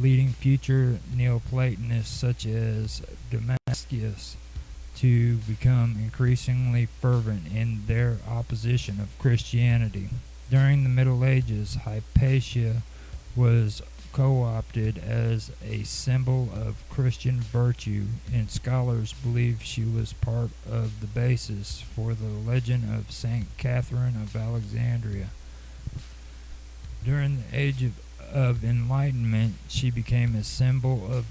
leading future Neoplatonists such as Damascus to become increasingly fervent in their opposition of Christianity. During the Middle Ages, Hypatia was co-opted as a symbol of Christian virtue, and scholars believe she was part of the basis for the legend of Saint Catherine of Alexandria. During the Age of Enlightenment, she became a symbol of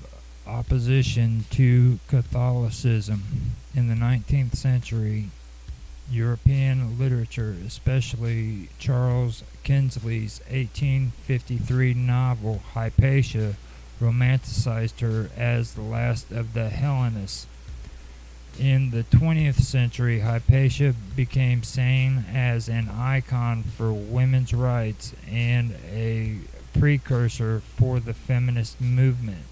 opposition to Catholicism. In the 19th century, European literature, especially Charles Kingsley's 1853 novel Hypatia, romanticized her as the last of the Hellenists. In the 20th century, Hypatia became seen as an icon for women's rights and a precursor for the feminist movement.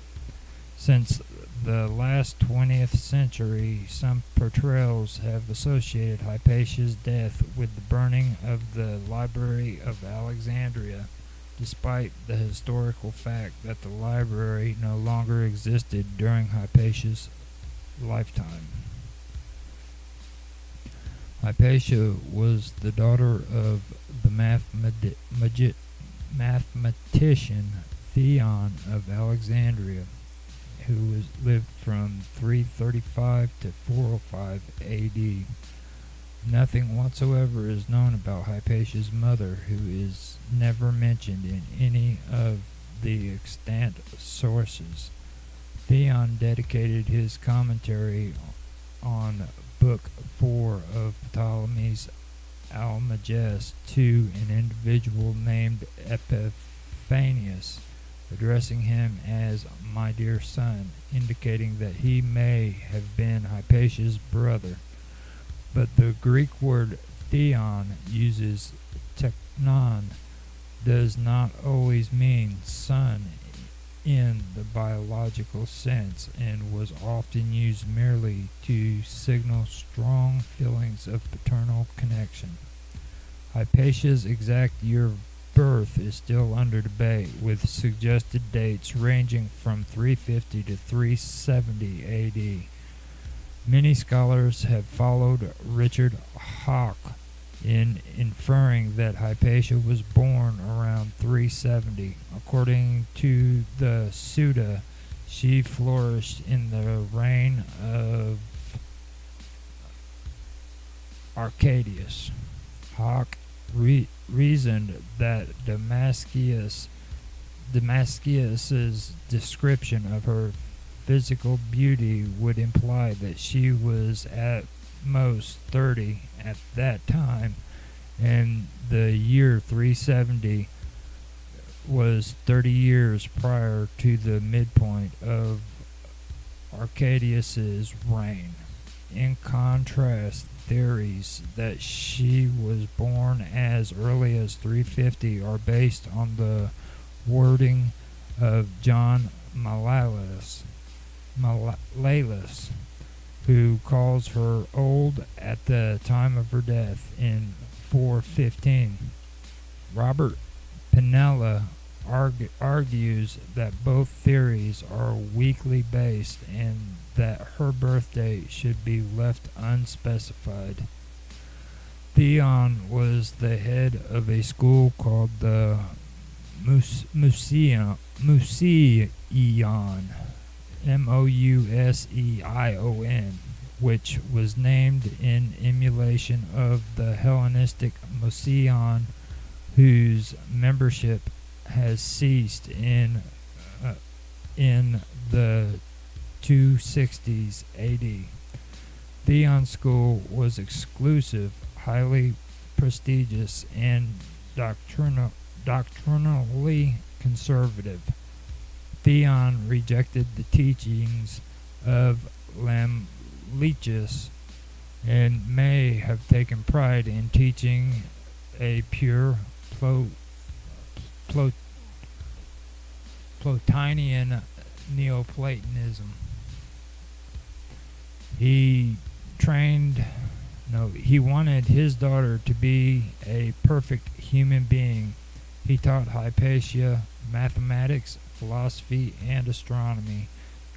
Since the last 20th century, some portrayals have associated Hypatia's death with the burning of the Library of Alexandria, despite the historical fact that the library no longer existed during Hypatia's lifetime. Hypatia was the daughter of the mathematician Theon of Alexandria, who lived from 335 to 405 AD. Nothing whatsoever is known about Hypatia's mother, who is never mentioned in any of the extant sources. Theon dedicated his commentary on Book 4 of Ptolemy's Almagest to an individual named Epiphanius, addressing him as "my dear son," indicating that he may have been Hypatia's brother. But the Greek word theon uses teknon does not always mean son in the biological sense, and was often used merely to signal strong feelings of paternal connection. Hypatia's exact year of birth is still under debate, with suggested dates ranging from 350 to 370 AD. Many scholars have followed Richard Hawke in inferring that Hypatia was born around 370. According to the Suda, she flourished in the reign of Arcadius. Hawke reasoned that Damascus's description of her physical beauty would imply that she was at most 30 at that time, and the year 370 was 30 years prior to the midpoint of Arcadius's reign. In contrast, theories that she was born as early as 350 are based on the wording of John Malalas, who calls her old at the time of her death in 415. Robert Pinella argues that both theories are weakly based and that her birth date should be left unspecified. Theon was the head of a school called the Museion, Mousseion, which was named in emulation of the Hellenistic Museion, whose membership has ceased in the 260s AD. Theon's school was exclusive, highly prestigious, and doctrinally conservative. Theon rejected the teachings of Lamlichus and may have taken pride in teaching a pure Plotinian Neoplatonism. He wanted his daughter to be a perfect human being. He taught Hypatia mathematics, philosophy and astronomy,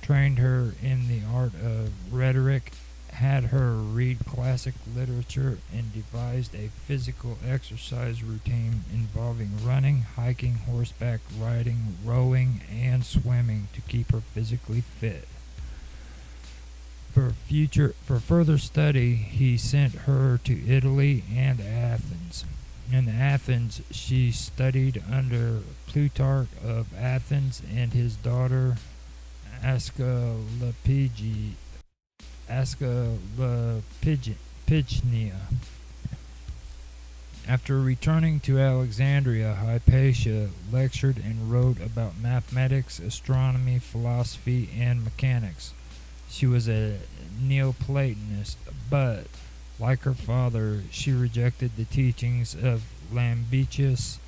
trained her in the art of rhetoric, had her read classic literature, and devised a physical exercise routine involving running, hiking, horseback riding, rowing, and swimming to keep her physically fit. For further study, he sent her to Italy and Athens. In Athens, she studied under Plutarch of Athens and his daughter Asclepignia. After returning to Alexandria, Hypatia lectured and wrote about mathematics, astronomy, philosophy, and mechanics. She was a Neoplatonist, but, like her father, she rejected the teachings of Lambechius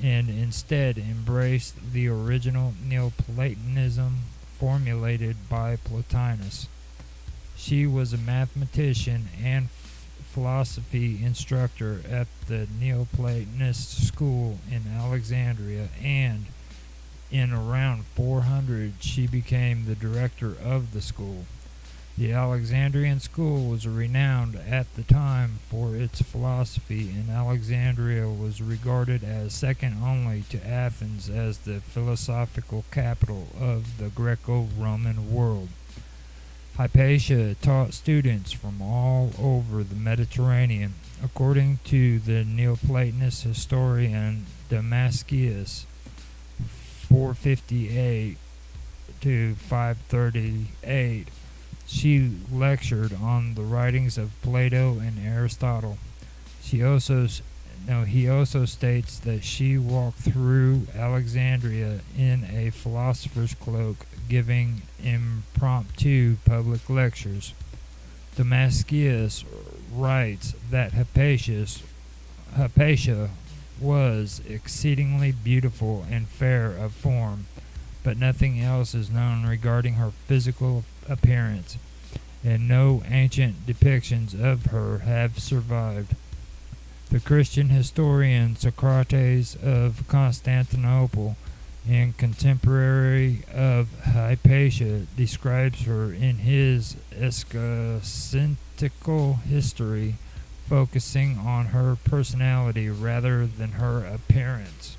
and instead embraced the original Neoplatonism formulated by Plotinus. She was a mathematician and philosophy instructor at the Neoplatonist school in Alexandria, and in around 400 she became the director of the school. The Alexandrian school was renowned at the time for its philosophy, and Alexandria was regarded as second only to Athens as the philosophical capital of the Greco-Roman world. Hypatia taught students from all over the Mediterranean. According to the Neoplatonist historian Damascius, 458 to 538, she lectured on the writings of Plato and Aristotle. He also states that she walked through Alexandria in a philosopher's cloak, giving impromptu public lectures. Damascius writes that Hypatia was exceedingly beautiful and fair of form, but nothing else is known regarding her physical appearance, and no ancient depictions of her have survived. The Christian historian Socrates of Constantinople, and contemporary of Hypatia, describes her in his eschatological history, focusing on her personality rather than her appearance.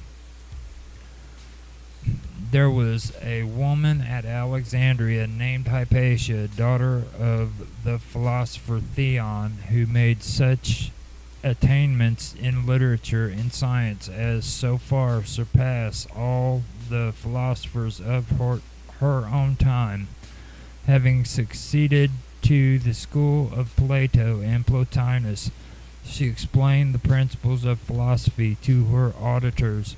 There was a woman at Alexandria named Hypatia, daughter of the philosopher Theon, who made such attainments in literature and science as so far surpass all the philosophers of her own time. Having succeeded to the school of Plato and Plotinus, she explained the principles of philosophy to her auditors,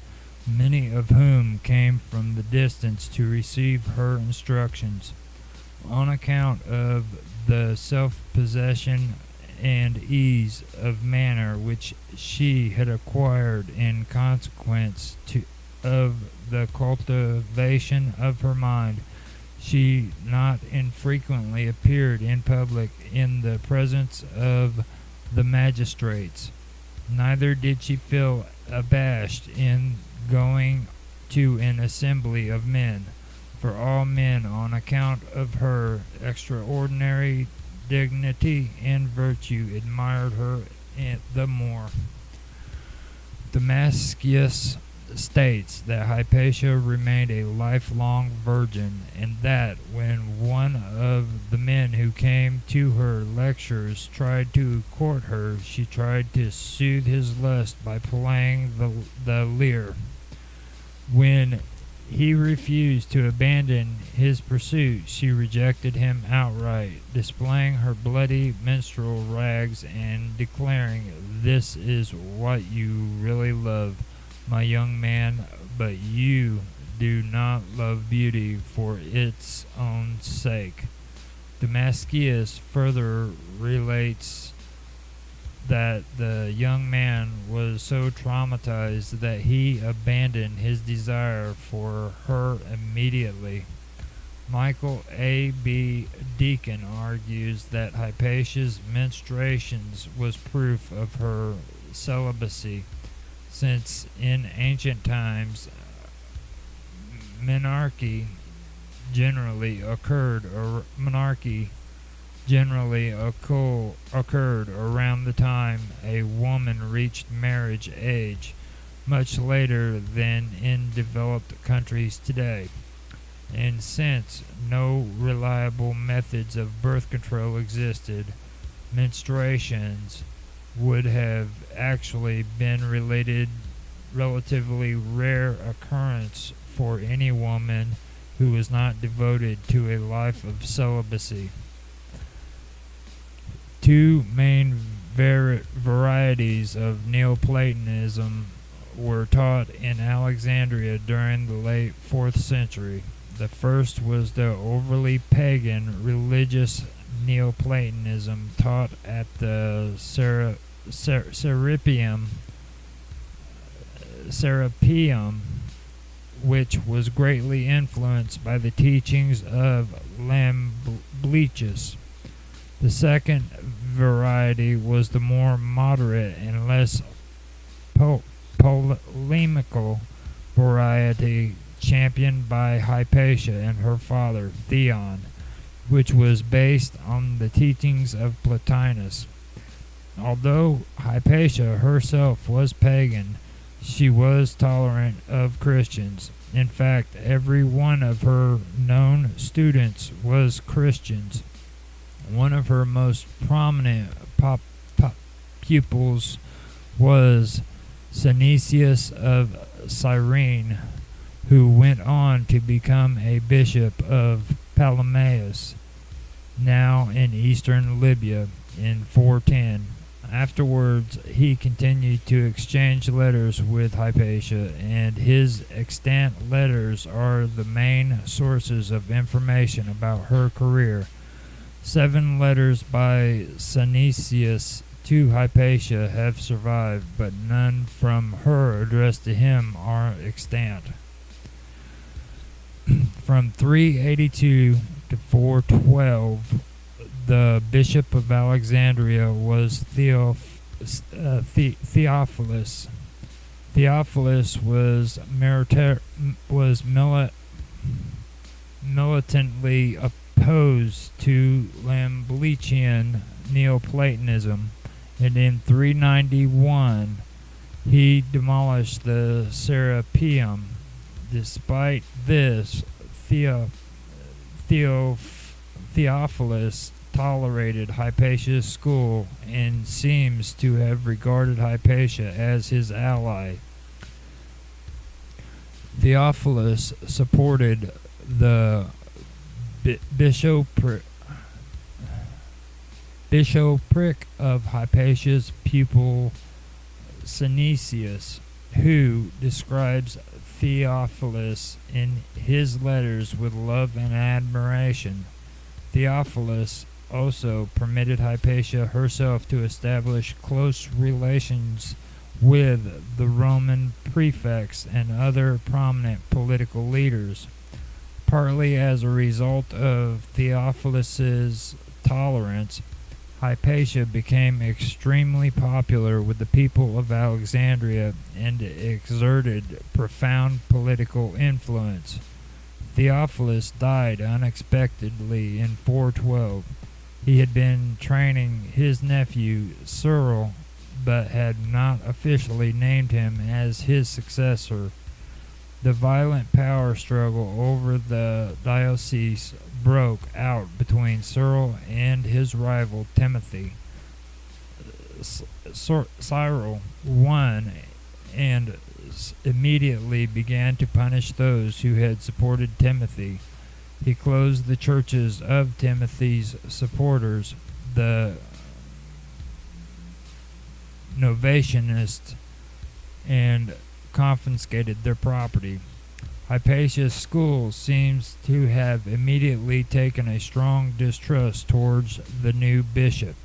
many of whom came from the distance to receive her instructions. On account of the self-possession and ease of manner which she had acquired in consequence of the cultivation of her mind, she not infrequently appeared in public in the presence of the magistrates. Neither did she feel abashed in going to an assembly of men, for all men, on account of her extraordinary dignity and virtue, admired her the more. Damascius states that Hypatia remained a lifelong virgin, and that when one of the men who came to her lectures tried to court her, she tried to soothe his lust by playing the lyre. When he refused to abandon his pursuit, she rejected him outright, displaying her bloody menstrual rags and declaring, "This is what you really love, my young man, but you do not love beauty for its own sake." Damascius further relates that the young man was so traumatized that he abandoned his desire for her immediately. Michael A. B. Deacon argues that Hypatia's menstruations was proof of her celibacy, since in ancient times monarchy generally occurred around the time a woman reached marriage age, much later than in developed countries today. And since no reliable methods of birth control existed, menstruations would have actually been relatively rare occurrence for any woman who was not devoted to a life of celibacy. Two main varieties of Neoplatonism were taught in Alexandria during the late 4th century. The first was the overly pagan religious Neoplatonism taught at the Serapeum, which was greatly influenced by the teachings of Lamblichus. The second variety was the more moderate and less polemical variety championed by Hypatia and her father, Theon, which was based on the teachings of Plotinus. Although Hypatia herself was pagan, she was tolerant of Christians. In fact, every one of her known students was Christians. One of her most prominent pupils was Synesius of Cyrene, who went on to become a bishop of Ptolemais, now in eastern Libya, in 410. Afterwards, he continued to exchange letters with Hypatia, and his extant letters are the main sources of information about her career. 7 letters by Synesius to Hypatia have survived, but none from her addressed to him are extant. From 382 to 412, the Bishop of Alexandria was Theophilus. Theophilus was militantly opposed to Lamblichian Neoplatonism, and in 391 he demolished the Serapeum. Despite this, Theophilus tolerated Hypatia's school and seems to have regarded Hypatia as his ally. Theophilus supported the bishopric of Hypatia's pupil Synesius, who describes Theophilus in his letters with love and admiration. Theophilus also permitted Hypatia herself to establish close relations with the Roman prefects and other prominent political leaders. Partly as a result of Theophilus's tolerance, Hypatia became extremely popular with the people of Alexandria and exerted profound political influence. Theophilus died unexpectedly in 412. He had been training his nephew Cyril, but had not officially named him as his successor. The violent power struggle over the diocese broke out between Cyril and his rival Timothy. Cyril won and immediately began to punish those who had supported Timothy. He closed the churches of Timothy's supporters, the Novatianists, and confiscated their property. Hypatia's school seems to have immediately taken a strong distrust towards the new bishop.